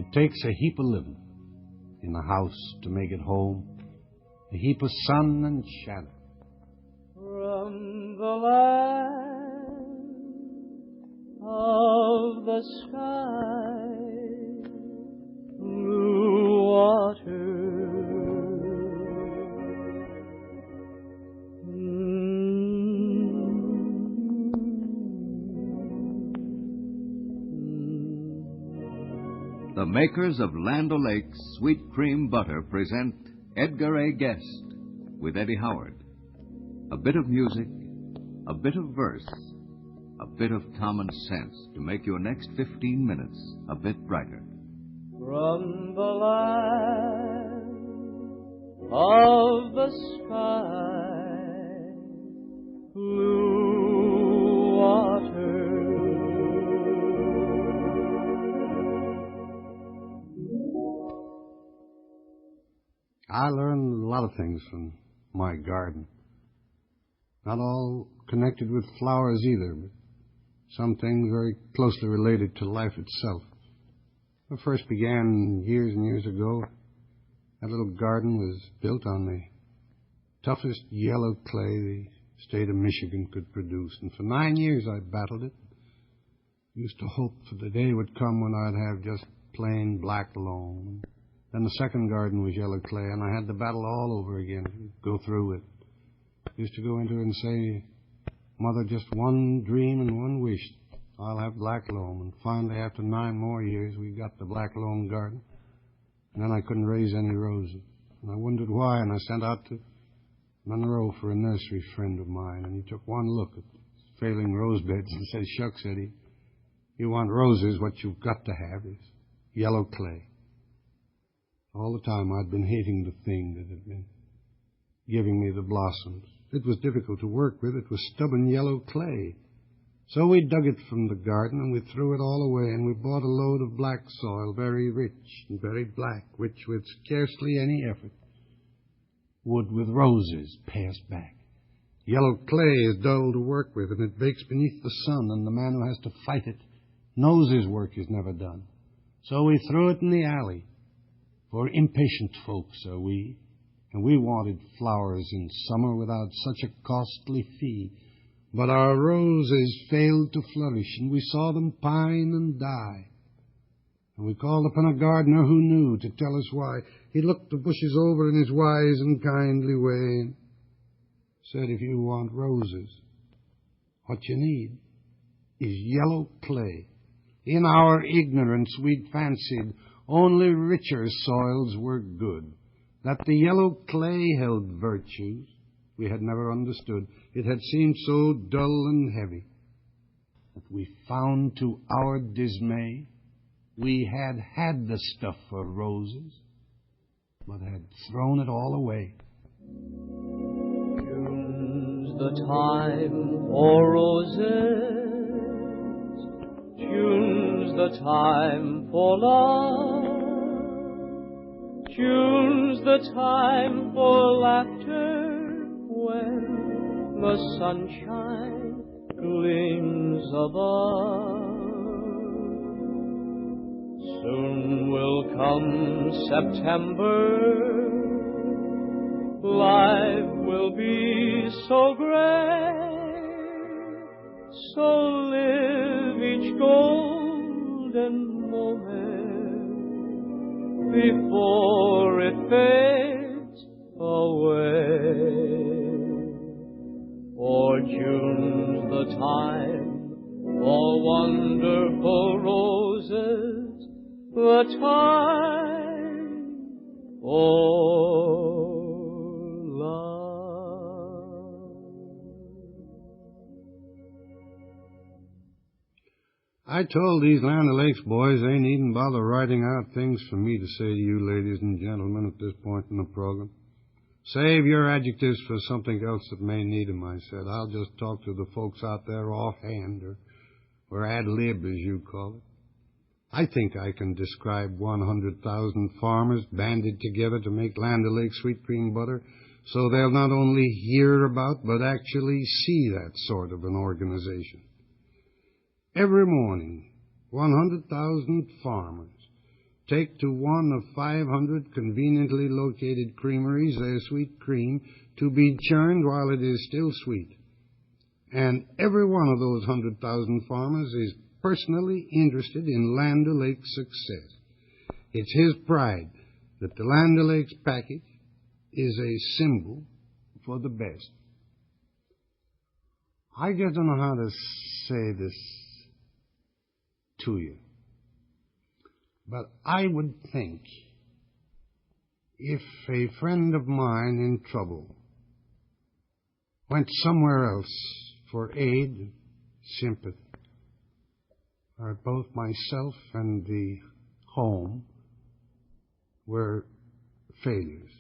It takes a heap of living in a house to make it home, a heap of sun and shadow. From the land of the sky, blue water, The makers of Land O'Lakes Sweet Cream Butter present Edgar A. Guest with Eddie Howard. A bit of music, a bit of verse, a bit of common sense to make your next 15 minutes a bit brighter. from the land of the sky, blue water. I learned a lot of things from my garden. Not all connected with flowers either, but some things very closely related to life itself. It first began years and years ago. That little garden was built on the toughest yellow clay the state of Michigan could produce. And for 9 years I battled it. Used to hope for the day would come when I'd have just plain black loam. Then the second garden was yellow clay, and I had to battle all over again, go through it. Used to go into it and say, Mother, just one dream and one wish. I'll have black loam. And finally, after 9 more years, we got the black loam garden. And then I couldn't raise any roses. And I wondered why, and I sent out to Monroe for a nursery friend of mine, and he took one look at failing rose beds and said, Shucks, Eddie, you want roses, what you've got to have is yellow clay. All the time I'd been hating the thing that had been giving me the blossoms. It was difficult to work with. It was stubborn yellow clay. So we dug it from the garden and we threw it all away, and we bought a load of black soil, very rich and very black, which with scarcely any effort would with roses pay us back. Yellow clay is dull to work with, and it bakes beneath the sun, and the man who has to fight it knows his work is never done. So we threw it in the alley. For impatient folks are we, and we wanted flowers in summer without such a costly fee. But our roses failed to flourish, and we saw them pine and die. And we called upon a gardener who knew to tell us why. He looked the bushes over in his wise and kindly way and said, if you want roses, what you need is yellow clay. In our ignorance, we'd fancied only richer soils were good, that the yellow clay held virtues we had never understood. It had seemed so dull and heavy that we found to our dismay we had had the stuff for roses, but had thrown it all away. June's the time for roses, June's the time for love, June's the time for laughter when the sunshine gleams above. Soon will come September, life will be so gray, so live each golden moment before it fades away. For June's the time for wonderful roses, the time for love. I told these Land O'Lakes boys they needn't bother writing out things for me to say to you, ladies and gentlemen, at this point in the program. Save your adjectives for something else that may need them, I said. I'll just talk to the folks out there offhand, or ad lib, as you call it. I think I can describe 100,000 farmers banded together to make Land O'Lakes sweet cream butter, so they'll not only hear about, but actually see that sort of an organization. Every morning, 100,000 farmers take to one of 500 conveniently located creameries their sweet cream to be churned while it is still sweet. And every one of those 100,000 farmers is personally interested in Land O'Lakes' success. It's his pride that the Land O'Lakes package is a symbol for the best. I just don't know how to say this to you, but I would think if a friend of mine in trouble went somewhere else for aid, sympathy, or both myself and the home were failures.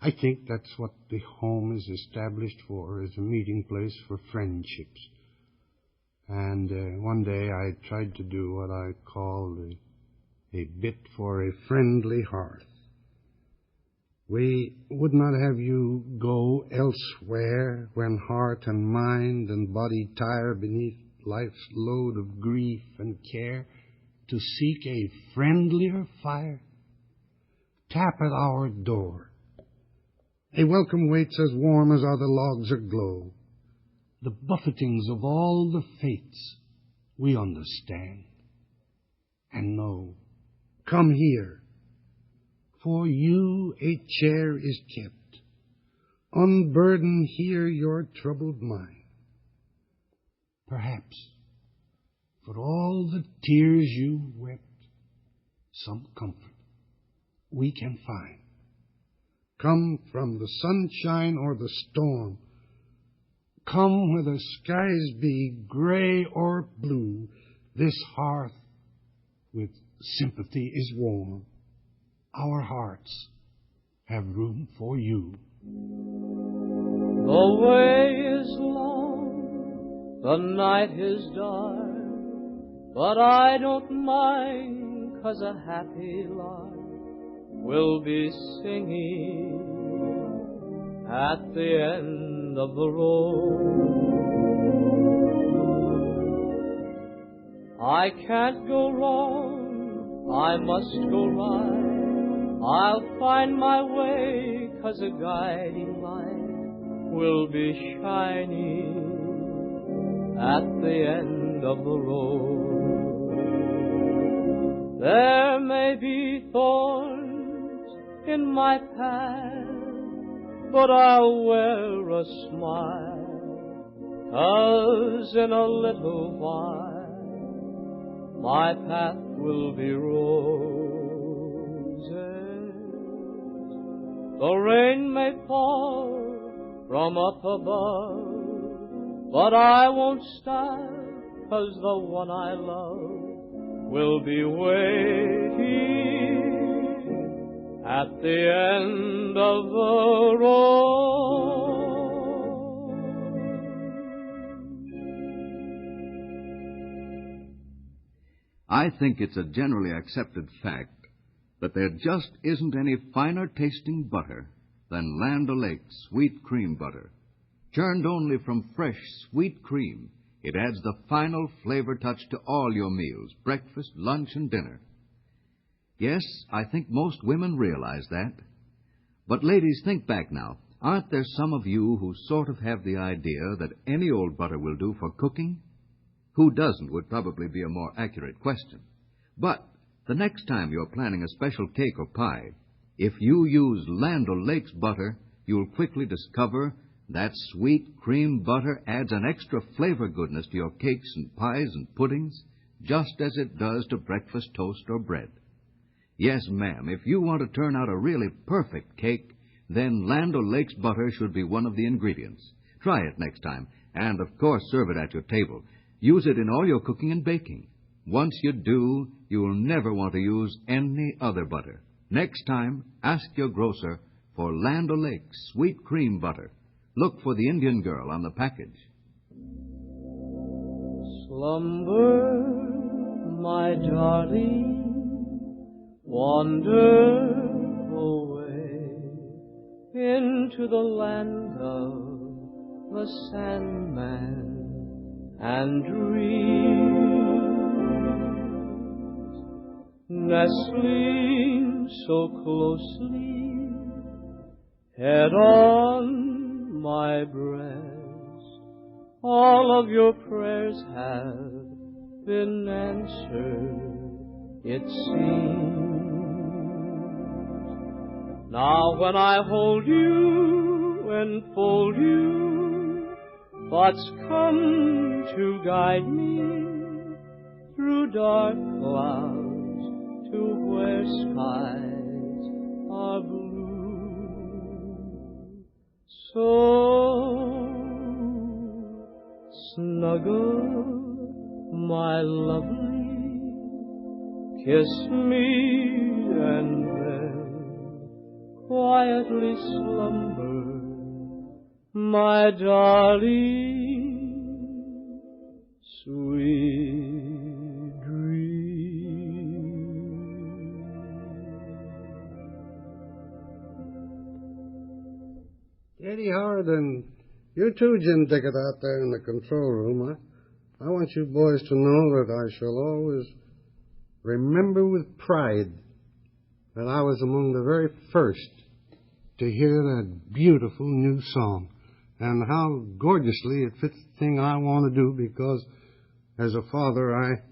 I think that's what the home is established for, as a meeting place for friendships. And one day I tried to do what I call a bit for a friendly hearth. We would not have you go elsewhere when heart and mind and body tire beneath life's load of grief and care to seek a friendlier fire. Tap at our door. A welcome waits as warm as other logs aglow. The buffetings of all the fates we understand and know. Come here. For you a chair is kept. Unburden here your troubled mind. Perhaps, for all the tears you wept, some comfort we can find. Come from the sunshine or the storm. Come where the skies be gray or blue. This hearth with sympathy is warm. Our hearts have room for you. The way is long, the night is dark, but I don't mind, 'cause a happy lark will be singing at the end of the road. I can't go wrong, I must go right. I'll find my way, 'cause a guiding light will be shining at the end of the road. There may be thorns in my path, but I'll wear a smile, 'cause in a little while my path will be roses. The rain may fall from up above, but I won't stop, 'cause the one I love will be waiting at the end of the road. I think it's a generally accepted fact that there just isn't any finer tasting butter than Land O'Lakes sweet cream butter. Churned only from fresh, sweet cream, it adds the final flavor touch to all your meals, breakfast, lunch, and dinner. Yes, I think most women realize that. But ladies, think back now. Aren't there some of you who sort of have the idea that any old butter will do for cooking? Who doesn't would probably be a more accurate question. But the next time you're planning a special cake or pie, if you use Land O'Lakes butter, you'll quickly discover that sweet cream butter adds an extra flavor goodness to your cakes and pies and puddings, just as it does to breakfast toast or bread. Yes, ma'am, if you want to turn out a really perfect cake, then Land O'Lakes butter should be one of the ingredients. Try it next time, and of course serve it at your table. Use it in all your cooking and baking. Once you do, you'll never want to use any other butter. Next time, ask your grocer for Land O'Lakes sweet cream butter. Look for the Indian girl on the package. Slumber, my darling, wander away into the land of the Sandman and dreams. nestling so closely, head on my breast. All of your prayers have been answered, it seems. Now when I hold you and fold you, thoughts come to guide me through dark clouds to where skies are blue. So snuggle, my lovely, kiss me and then quietly slumber, my darling, sweet dream. Eddie Howard, and you too, Jim Dickett, out there in the control room. I want you boys to know that I shall always remember with pride that I was among the very first to hear that beautiful new song, and how gorgeously it fits the thing I want to do, because as a father I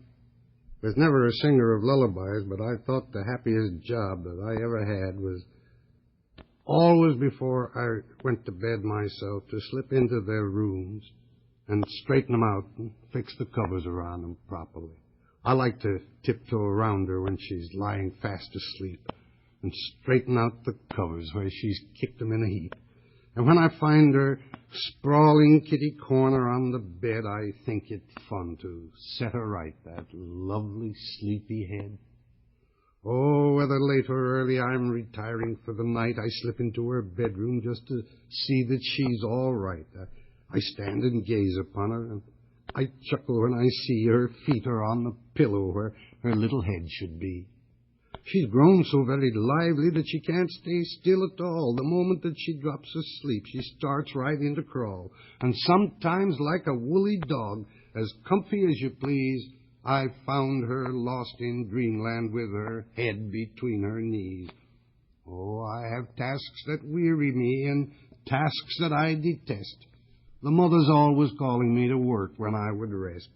was never a singer of lullabies, but I thought the happiest job that I ever had was always before I went to bed myself to slip into their rooms and straighten them out and fix the covers around them properly. I like to tiptoe around her when she's lying fast asleep and straighten out the covers where she's kicked them in a heap. And when I find her sprawling kitty corner on the bed, I think it fun to set her right, that lovely sleepy head. Oh, whether late or early I'm retiring for the night, I slip into her bedroom just to see that she's all right. I stand and gaze upon her, and I chuckle when I see her feet are on the pillow where her little head should be. She's grown so very lively that she can't stay still at all. The moment that she drops asleep, she starts right into crawl. And sometimes, like a woolly dog, as comfy as you please, I found her lost in dreamland with her head between her knees. Oh, I have tasks that weary me and tasks that I detest. The mother's always calling me to work when I would rest.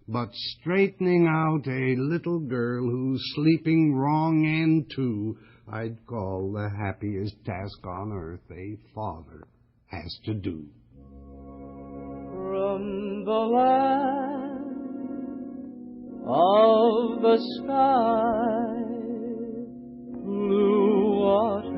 But straightening out a little girl who's sleeping wrong end to, I'd call the happiest task on earth a father has to do. From the land of the sky, blue water,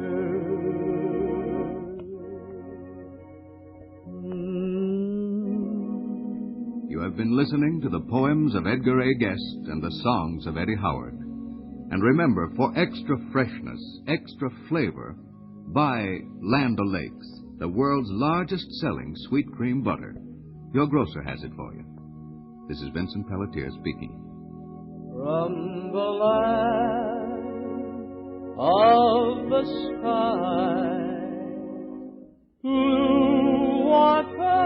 You have been listening to the poems of Edgar A. Guest and the songs of Eddie Howard. And remember, for extra freshness, extra flavor, buy Land O'Lakes, the world's largest selling sweet cream butter. Your grocer has it for you. This is Vincent Pelletier speaking. from the land of the sky, blue water.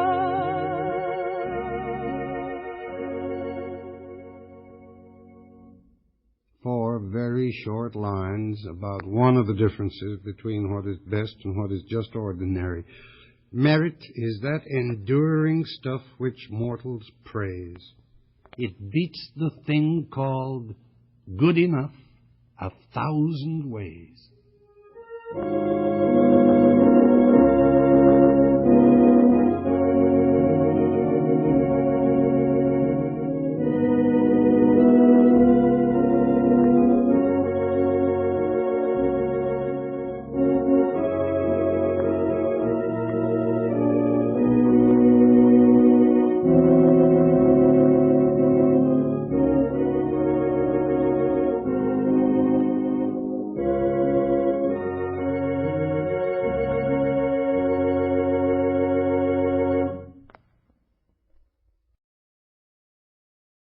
Four very short lines about one of the differences between what is best and what is just ordinary. Merit is that enduring stuff which mortals praise. It beats the thing called good enough 1,000 ways.